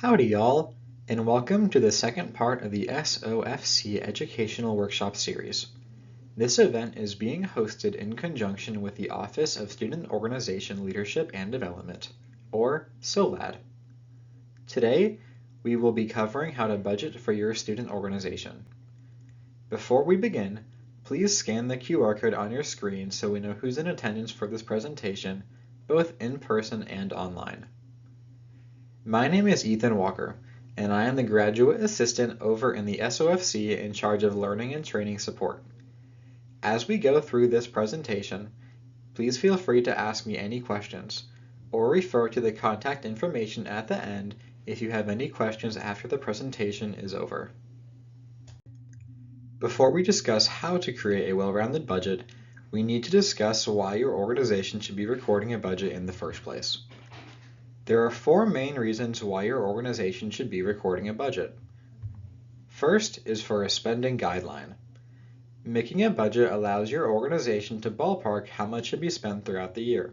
Howdy y'all, and welcome to the second part of the SOFC Educational Workshop Series. This event is being hosted in conjunction with the Office of Student Organization Leadership and Development, or SOLAD. Today, we will be covering how to budget for your student organization. Before we begin, please scan the QR code on your screen so we know who's in attendance for this presentation, both in person and online. My name is Ethan Walker, and I am the Graduate Assistant over in the SOFC in charge of Learning and Training Support. As we go through this presentation, please feel free to ask me any questions, or refer to the contact information at the end if you have any questions after the presentation is over. Before we discuss how to create a well-rounded budget, we need to discuss why your organization should be recording a budget in the first place. There are four main reasons why your organization should be recording a budget. First is for a spending guideline. Making a budget allows your organization to ballpark how much should be spent throughout the year.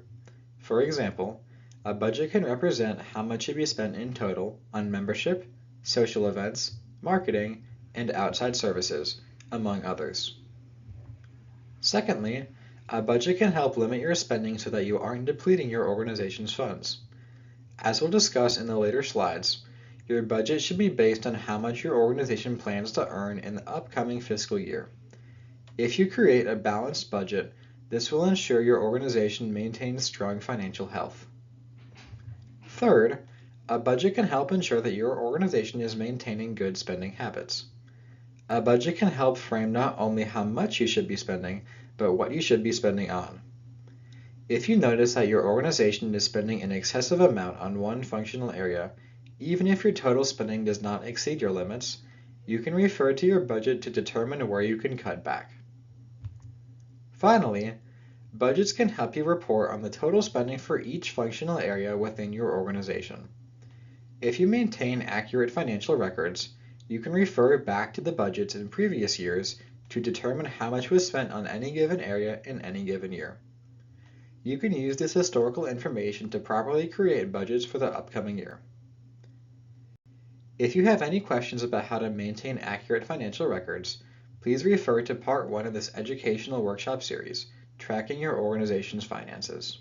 For example, a budget can represent how much should be spent in total on membership, social events, marketing, and outside services, among others. Secondly, a budget can help limit your spending so that you aren't depleting your organization's funds. As we'll discuss in the later slides, your budget should be based on how much your organization plans to earn in the upcoming fiscal year. If you create a balanced budget, this will ensure your organization maintains strong financial health. Third, a budget can help ensure that your organization is maintaining good spending habits. A budget can help frame not only how much you should be spending, but what you should be spending on. If you notice that your organization is spending an excessive amount on one functional area, even if your total spending does not exceed your limits, you can refer to your budget to determine where you can cut back. Finally, budgets can help you report on the total spending for each functional area within your organization. If you maintain accurate financial records, you can refer back to the budgets in previous years to determine how much was spent on any given area in any given year. You can use this historical information to properly create budgets for the upcoming year. If you have any questions about how to maintain accurate financial records, please refer to Part 1 of this educational workshop series, Tracking Your Organization's Finances.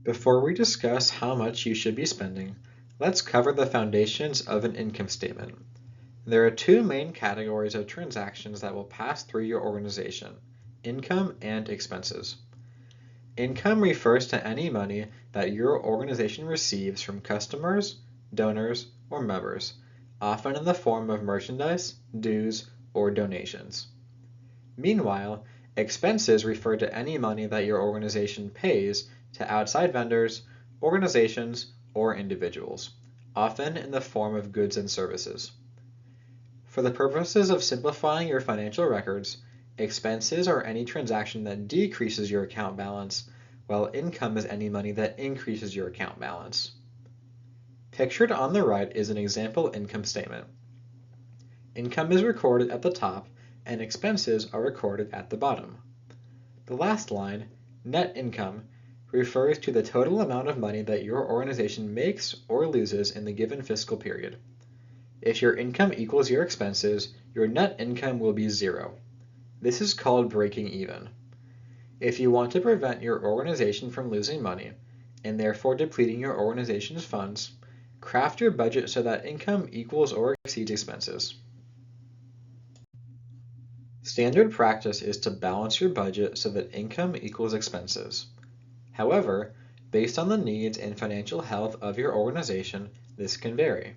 Before we discuss how much you should be spending, let's cover the foundations of an income statement. There are two main categories of transactions that will pass through your organization: income and expenses. Income refers to any money that your organization receives from customers, donors, or members, often in the form of merchandise, dues, or donations. Meanwhile, expenses refer to any money that your organization pays to outside vendors, organizations, or individuals, often in the form of goods and services. For the purposes of simplifying your financial records, expenses are any transaction that decreases your account balance, while income is any money that increases your account balance. Pictured on the right is an example income statement. Income is recorded at the top, and expenses are recorded at the bottom. The last line, net income, refers to the total amount of money that your organization makes or loses in the given fiscal period. If your income equals your expenses, your net income will be zero. This is called breaking even. If you want to prevent your organization from losing money, and therefore depleting your organization's funds, craft your budget so that income equals or exceeds expenses. Standard practice is to balance your budget so that income equals expenses. However, based on the needs and financial health of your organization, this can vary.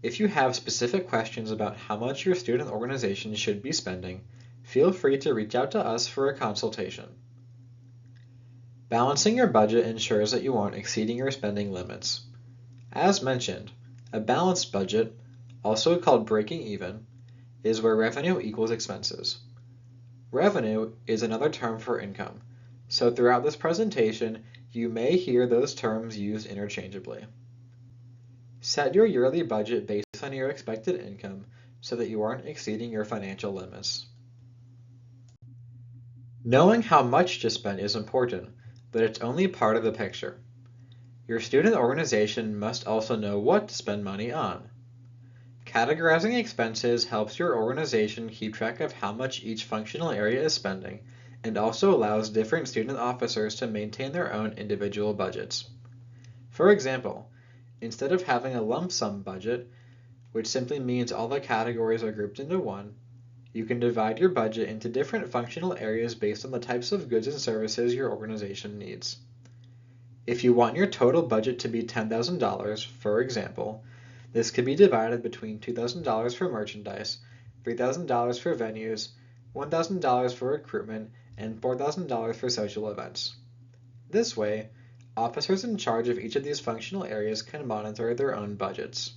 If you have specific questions about how much your student organization should be spending, feel free to reach out to us for a consultation. Balancing your budget ensures that you aren't exceeding your spending limits. As mentioned, a balanced budget, also called breaking even, is where revenue equals expenses. Revenue is another term for income, so throughout this presentation, you may hear those terms used interchangeably. Set your yearly budget based on your expected income so that you aren't exceeding your financial limits. Knowing how much to spend is important, but it's only part of the picture. Your student organization must also know what to spend money on. Categorizing expenses helps your organization keep track of how much each functional area is spending and also allows different student officers to maintain their own individual budgets. For example, instead of having a lump sum budget, which simply means all the categories are grouped into one, you can divide your budget into different functional areas based on the types of goods and services your organization needs. If you want your total budget to be $10,000, for example, this could be divided between $2,000 for merchandise, $3,000 for venues, $1,000 for recruitment, and $4,000 for social events. This way, officers in charge of each of these functional areas can monitor their own budgets.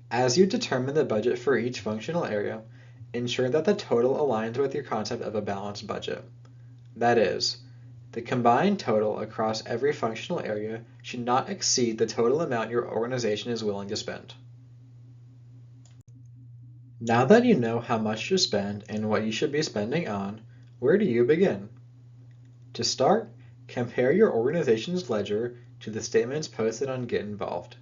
As you determine the budget for each functional area, ensure that the total aligns with your concept of a balanced budget. That is, the combined total across every functional area should not exceed the total amount your organization is willing to spend. Now that you know how much to spend and what you should be spending on, where do you begin? To start, compare your organization's ledger to the statements posted on Get Involved.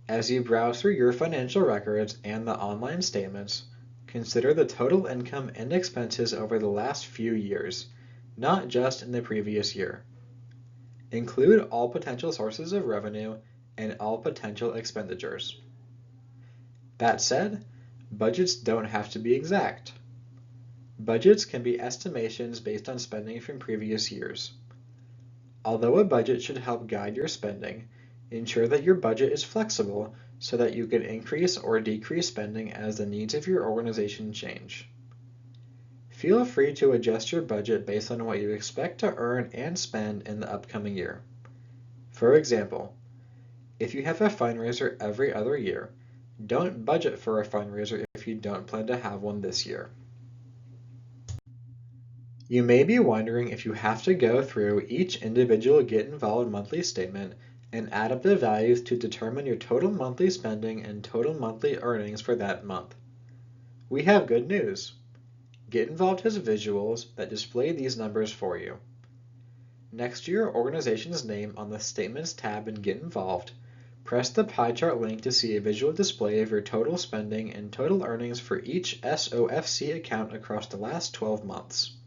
As you browse through your financial records and the online statements, consider the total income and expenses over the last few years, not just in the previous year. Include all potential sources of revenue and all potential expenditures. That said, budgets don't have to be exact. Budgets can be estimations based on spending from previous years. Although a budget should help guide your spending, ensure that your budget is flexible so that you can increase or decrease spending as the needs of your organization change. Feel free to adjust your budget based on what you expect to earn and spend in the upcoming year. For example, if you have a fundraiser every other year, don't budget for a fundraiser if you don't plan to have one this year. You may be wondering if you have to go through each individual Get Involved monthly statement and add up the values to determine your total monthly spending and total monthly earnings for that month. We have good news. Get Involved has visuals that display these numbers for you. Next to your organization's name on the Statements tab in Get Involved, press the pie chart link to see a visual display of your total spending and total earnings for each SOFC account across the last 12 months.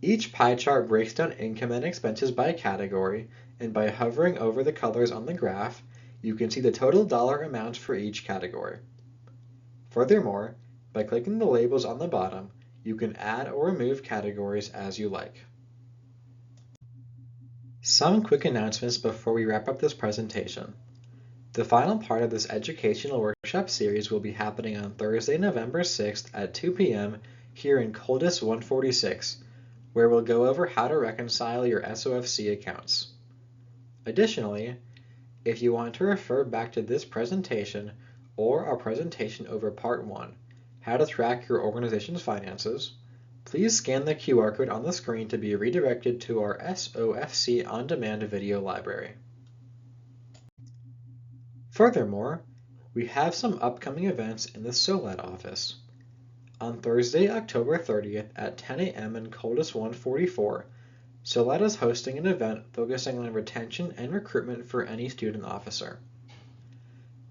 Each pie chart breaks down income and expenses by category, and by hovering over the colors on the graph, you can see the total dollar amounts for each category. Furthermore, by clicking the labels on the bottom, you can add or remove categories as you like. Some quick announcements before we wrap up this presentation. The final part of this educational workshop series will be happening on Thursday, November 6th at 2 p.m. here in Coldis 146, where we'll go over how to reconcile your SOFC accounts. Additionally, if you want to refer back to this presentation or our presentation over Part 1, how to track your organization's finances, please scan the QR code on the screen to be redirected to our SOFC on-demand video library. Furthermore, we have some upcoming events in the SOLAD office. On Thursday, October 30th at 10 a.m. in Coldis 144, SOLAD is hosting an event focusing on retention and recruitment for any student officer.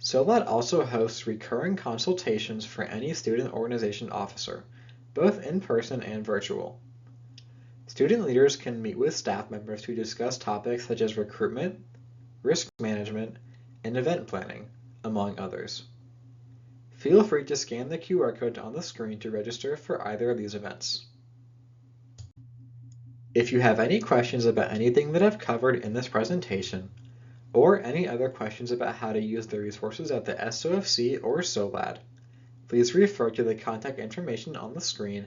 SOLAD also hosts recurring consultations for any student organization officer, both in person and virtual. Student leaders can meet with staff members to discuss topics such as recruitment, risk management, and event planning, among others. Feel free to scan the QR code on the screen to register for either of these events. If you have any questions about anything that I've covered in this presentation, or any other questions about how to use the resources at the SOFC or SOLAD, please refer to the contact information on the screen,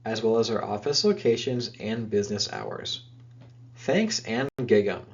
as well as our office locations and business hours. Thanks and gig 'em!